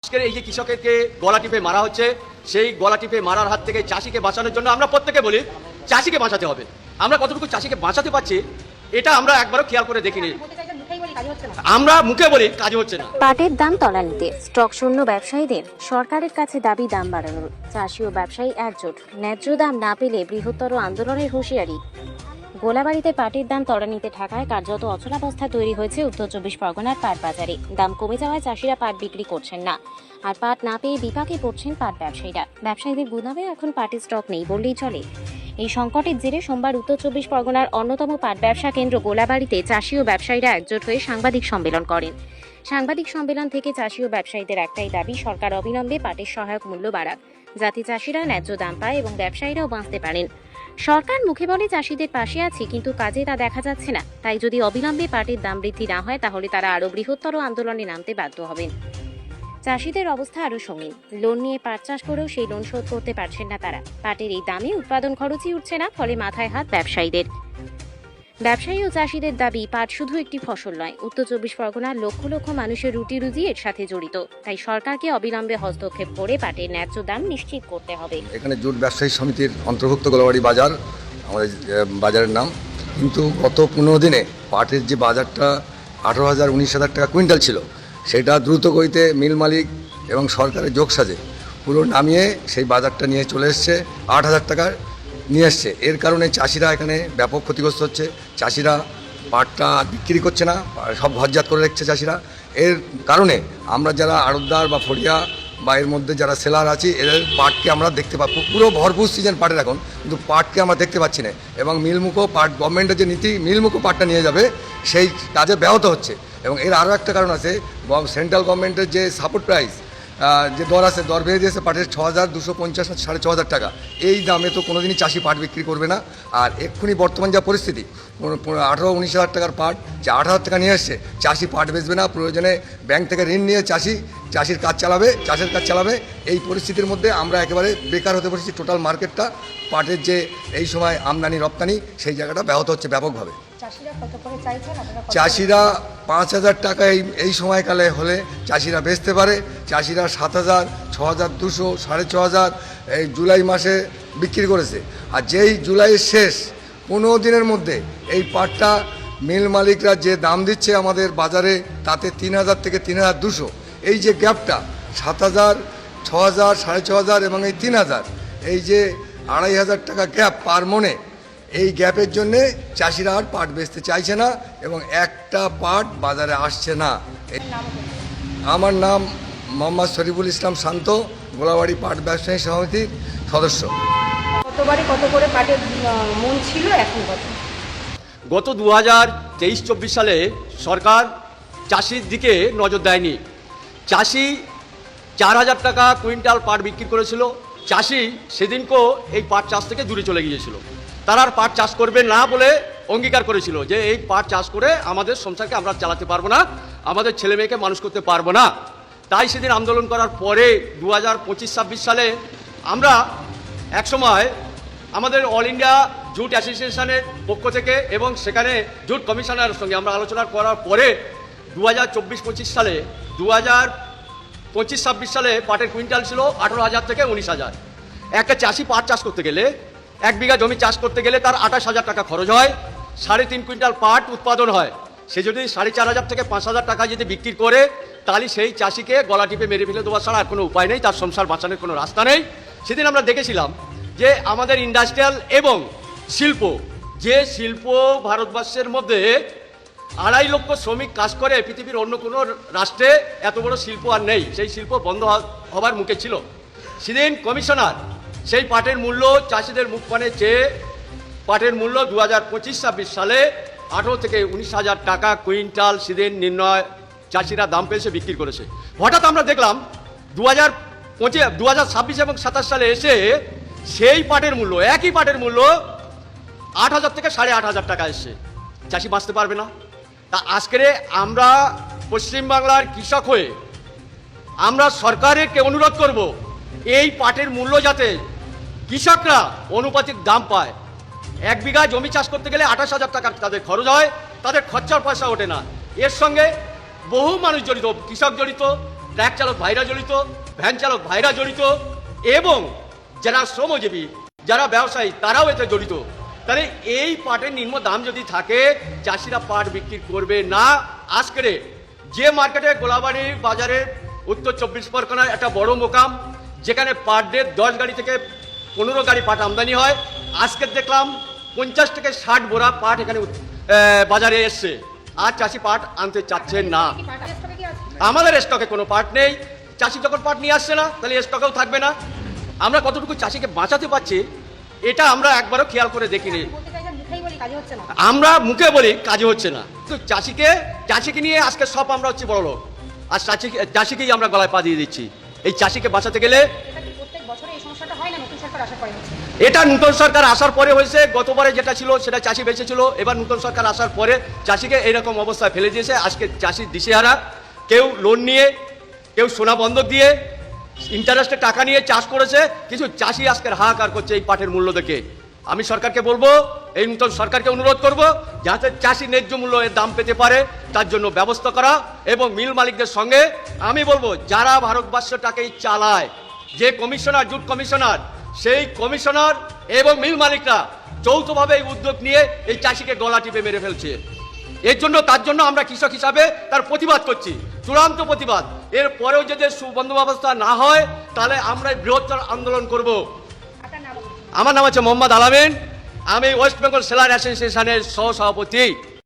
আজকের এই যে কৃষকেরকে গলা টিপে মারা হচ্ছে, সেই গলা টিপে মারার হাত থেকে চাষিকে বাঁচানোর জন্য আমরা প্রত্যেকে বলি চাষিকে বাঁচাতে হবে। আমরা কতটুকু চাষিকে বাঁচাতে পারছি এটা আমরা একবারও খেয়াল করে দেখিনি। আমরা মুখে বলি, কাজ হচ্ছে না। পাটের দাম তলানিতে, স্টক শূন্য ব্যবসায়ীদের সরকারের কাছে দাবি দাম বাড়ানোর। চাষি ও ব্যবসায়ী একজোট, ন্যায্য দাম না পেলে বৃহত্তর আন্দোলনের হুঁশিয়ারি। গোলাবাড়িতে পাটের দাম তলানিতে থাকায় কার্যত অচলাবস্থা তৈরি হয়েছে উত্তর 24 পরগনার পাট বাজারে। দাম কমে যাওয়ায় চাষিরা পাট বিক্রি করছেন না, আর পাট না পেয়ে বিপাকে পড়ছেন পাট ব্যবসায়ীরা। ব্যবসায়ীদের গুদামে এখন পাটের স্টক নেই বললেই চলে। এই সংকটের জেরে সোমবার উত্তর 24 পরগনার অন্যতম পাট ব্যবসা কেন্দ্র গোলাবাড়িতে চাষি ও ব্যবসায়ীরা একজোট হয়ে সাংবাদিক সম্মেলন করেন। সাংবাদিক সম্মেলন থেকে চাষি ও ব্যবসায়ীদের একটাই দাবি, সরকার অবিলম্বে পাটের সহায়ক মূল্য বাড়াক, যাতে চাষিরা ন্যায্য দাম পায় এবং ব্যবসায়ীরাও বাঁচতে পারেন। সরকার মুখে বলে চাষিদের পাশে আছে, কিন্তু কাজে তা দেখা যাচ্ছে না। তাই যদি অবিলম্বে পাটের দাম বৃদ্ধি না হয় তাহলে তারা আরও বৃহত্তর আন্দোলনে নামতে বাধ্য হবেন। চাষিদের অবস্থা আরও সঙ্গীন। লোন নিয়ে পাট চাষ করেও সেই লোন শোধ করতে পারছেন না তারা। পাটের এই দামে উৎপাদন খরচই উঠছে না, ফলে মাথায় হাত ব্যবসায়ীদের। ব্যবসায়ী ও চাষিদের দাবি, পাট শুধু একটি ফসল নয়, উত্তর 24 পরগনার লক্ষ লক্ষ মানুষের রুটি রুজি এর সাথে জড়িত। তাই সরকারকে অবিলম্বে হস্তক্ষেপ করে পাটের ন্যায্য দাম নিশ্চিত করতে হবে। এখানে জোট ব্যবসায়ী সমিতির অন্তর্ভুক্ত গোলাবাড়ি বাজার আমাদের বাজারের নাম। কিন্তু গত 15 দিনে পাটের যে বাজারটা 18,000-19,000 টাকা কুইন্টাল ছিল, সেটা দ্রুত গতিতে মিল মালিক এবং সরকারের যোগসাজে পুরো নামিয়ে সেই বাজারটা নিয়ে চলে এসছে 8,000 টাকার নিয়ে এসছে। এর কারণে চাষিরা এখানে ব্যাপক ক্ষতিগ্রস্ত হচ্ছে। চাষিরা পাটটা বিক্রি করছে না, সব ঘরজাত করে রাখছে চাষিরা। এর কারণে আমরা যারা আড়তদার বা ফড়িয়া বা এর মধ্যে যারা সেলার আছি, এদের পাটকে আমরা দেখতে পাবো পুরো ভরপুর সিজন পাটের এখন, কিন্তু পাটকে আমরা দেখতে পাচ্ছি না। এবং মিলমুখো পাট, গভর্নমেন্টের যে নীতি মিলমুখো পাটটা নিয়ে যাবে, সেই কাজে ব্যাহত হচ্ছে। এবং এর আরও একটা কারণ আছে, সেন্ট্রাল গভর্নমেন্টের যে সাপোর্ট প্রাইস, যে দর আছে, দর বেড়ে দিয়েছে পাটের 6,250 6,500 টাকা। এই দামে তো কোনোদিনই চাষি পাট বিক্রি করবে না। আর এক্ষুনি বর্তমান যা পরিস্থিতি, 18-19,000 টাকার পাট যে 8,000 টাকা নিয়ে এসছে, চাষি পাট বেচবে না, প্রয়োজনে ব্যাংক থেকে ঋণ নিয়ে চাষির কাজ চালাবে, চাষের কাজ চালাবে। এই পরিস্থিতির মধ্যে আমরা একেবারে বেকার হতে বসেছি। টোটাল মার্কেটটা পাটের যে এই সময় আমদানি রপ্তানি, সেই জায়গাটা ব্যাহত হচ্ছে ব্যাপকভাবে। চাষিরা 5,000 টাকা এই সময়কালে হলে চাষিরা বেচতে পারে। চাষিরা 7,000, 6,200, 6,500 এই জুলাই মাসে বিক্রি করেছে। আর যেই জুলাইয়ের শেষ 15 দিনের মধ্যে এই পাটটা মিল মালিকরা যে দাম দিচ্ছে আমাদের বাজারে, তাতে 3,000 থেকে 3,200, এই যে গ্যাপটা 7,000, 6,000, 6,500 এবং এই 3,000, এই যে 2,500 টাকা গ্যাপ পার মনে, এই গ্যাপের জন্যে চাষিরা আর পাট বেচতে চাইছে না এবং একটা পাট বাজারে আসছে না। আমার নাম মোহাম্মদ শরীফুল ইসলাম শান্ত, গোলাবাড়ি পাট ব্যবসায়ী সমিতির সদস্য। গতবারে কত করে পাটের মন ছিল, এখন কত? গত 2023-24 সালে সরকার চাষির দিকে নজর দেয়নি। চাষি 4,000 টাকা কুইন্টাল পাট বিক্রি করেছিল। চাষি সেদিনকেও এই পাট চাষ থেকে দূরে চলে গিয়েছিল। তারা আর পাট চাষ করবে না বলে অঙ্গীকার করেছিল যে এই পাট চাষ করে আমাদের সংসারকে আমরা চালাতে পারবো না, আমাদের ছেলে মেয়েকে মানুষ করতে পারবো না। তাই সেদিন আন্দোলন করার পরে 2025-26 সালে আমরা একসময় আমাদের অল ইন্ডিয়া জুট অ্যাসোসিয়েশনের পক্ষ থেকে এবং সেখানে জুট কমিশনারের সঙ্গে আমরা আলোচনা করার পরে 2024-25 সালে 2025-26 সালে পাটের কুইন্টাল ছিল 18,000 থেকে 19,000। একটা চাষি পাট চাষ করতে গেলে, 1 বিঘা জমি চাষ করতে গেলে তার 28,000 টাকা খরচ হয়, 3.5 কুইন্টাল পাট উৎপাদন হয়। সে যদি 4,500 থেকে 5,000 টাকা যদি বিক্রি করে, তাহলে সেই চাষিকে গলা টিপে মেরে ফেলে দেওয়া ছাড়া আর কোনো উপায় নেই, তার সংসার বাঁচানোর কোনো রাস্তা নেই। সেদিন আমরা দেখেছিলাম যে আমাদের ইন্ডাস্ট্রিয়াল এবং শিল্প, যে শিল্প ভারতবর্ষের মধ্যে 2.5 লক্ষ শ্রমিক কাজ করে, পৃথিবীর অন্য কোনো রাষ্ট্রে এত বড় শিল্প আর নেই, সেই শিল্প বন্ধ হবার মুখে ছিল। সেদিন কমিশনার সেই পাটের মূল্য চাষিদের মুখ পানে চেয়ে পাটের মূল্য 2025-26 সালে 18 থেকে 19,000 টাকা কুইন্টাল সেদিন নির্ণয় চাষিরা দাম পেয়েছে, বিক্রি করেছে। হঠাৎ আমরা দেখলাম 2026 এবং 27 সালে এসে সেই পাটের মূল্য, একই পাটের মূল্য 8,000 থেকে 8,500 টাকা এসছে। চাষি বাঁচতে পারবে না। তা আজকে আমরা পশ্চিমবাংলার কৃষক হয়ে আমরা সরকারকে অনুরোধ করব, এই পাটের মূল্য যাতে কৃষকরা অনুপাতিক দাম পায়। 1 বিঘা জমি চাষ করতে গেলে 28,000 টাকা তাদের খরচ হয়, তাদের খরচার পয়সা ওঠে না। এর সঙ্গে বহু মানুষ জড়িত, কৃষক জড়িত, ট্রাক চালক ভাইরা জড়িত, ভ্যান চালক ভাইরা জড়িত, এবং যারা শ্রমজীবী, যারা ব্যবসায়ী, তারাও এতে জড়িত। তাহলে এই পাটের নিম্ন দাম যদি থাকে, চাষিরা পাট বিক্রি করবে না। আজকের যে মার্কেটে গোলাবাড়ির বাজারে উত্তর 24 পরগনার একটা বড় মোকাম, যেখানে পার ডে 10 গাড়ি থেকে 15 গাড়ি পাট আমদানি হয়, আজকে দেখলাম 50 থেকে 60 বোরা পাট এখানে বাজারে এসছে। আর চাষি পাট আনতে চাচ্ছেন না। কি পাটের স্টকে কি আছে? আমাদের স্টকে কোনো পাট নেই। চাষি যখন পাট নিয়ে আসছে না, তাহলে স্টকেও থাকবে না। আমরা কতটুকু চাষিকে বাঁচাতে পারছি, এটা আমরা একবারও খেয়াল করে দেখিনি। বলতে চাইছেন মুখেই বলি কাজে হচ্ছে না। আমরা মুখে বলি, কাজে হচ্ছে না। তো চাষিকে নিয়ে আজকে সব আমরা হচ্ছি বড় লোক, আর চাষিকেই আমরা গলায় পা দিয়ে দিচ্ছি। এই চাষিকে বাঁচাতে গেলে এটা কি প্রত্যেক বছরে এই সমস্যাটা হয় না নতুন সরকার আসার পরে হচ্ছে? এটা নতুন সরকার আসার পরে হয়েছে। গতবারে যেটা ছিল সেটা চাষি বেঁচে ছিল, এবার নতুন সরকার আসার পরে চাষিকে এইরকম অবস্থায় ফেলে দিয়েছে। আজকে চাষি দিশেহারা, কেউ লোন নিয়ে, কেউ সোনা বন্ধক দিয়ে, ইন্টারেস্টে টাকা নিয়ে চাষ করেছে। কিছু চাষি আজকের হাহাকার করছে এই পাটের মূল্য দেখে। আমি সরকারকে বলবো, এই নতুন সরকারকে অনুরোধ করব, যাতে চাষি ন্যায্য মূল্য এর দাম পেতে পারে, তার জন্য ব্যবস্থা করা। এবং মিল মালিকদের সঙ্গে আমি বলবো, যারা ভারতবর্ষটাকে চালায়, যে কমিশনার, জুট কমিশনার, সেই কমিশনার এবং মিল মালিকরা যৌথভাবে এই উদ্যোগ নিয়ে এই চাষিকে গলা টিপে মেরে ফেলছে। তার জন্য আমরা কৃষক হিসাবে তার প্রতিবাদ করছি, চূড়ান্ত প্রতিবাদ। এর পরেও যদি সুবন্দোবস্ত না হয়, তাহলে আমরা বৃহত্তর আন্দোলন করব। আপনার নাম? আমার নাম হচ্ছে মোহাম্মদ আলামিন, আমি ওয়েস্ট বেঙ্গল সেলার অ্যাসোসিয়েশনের সহ সভাপতি।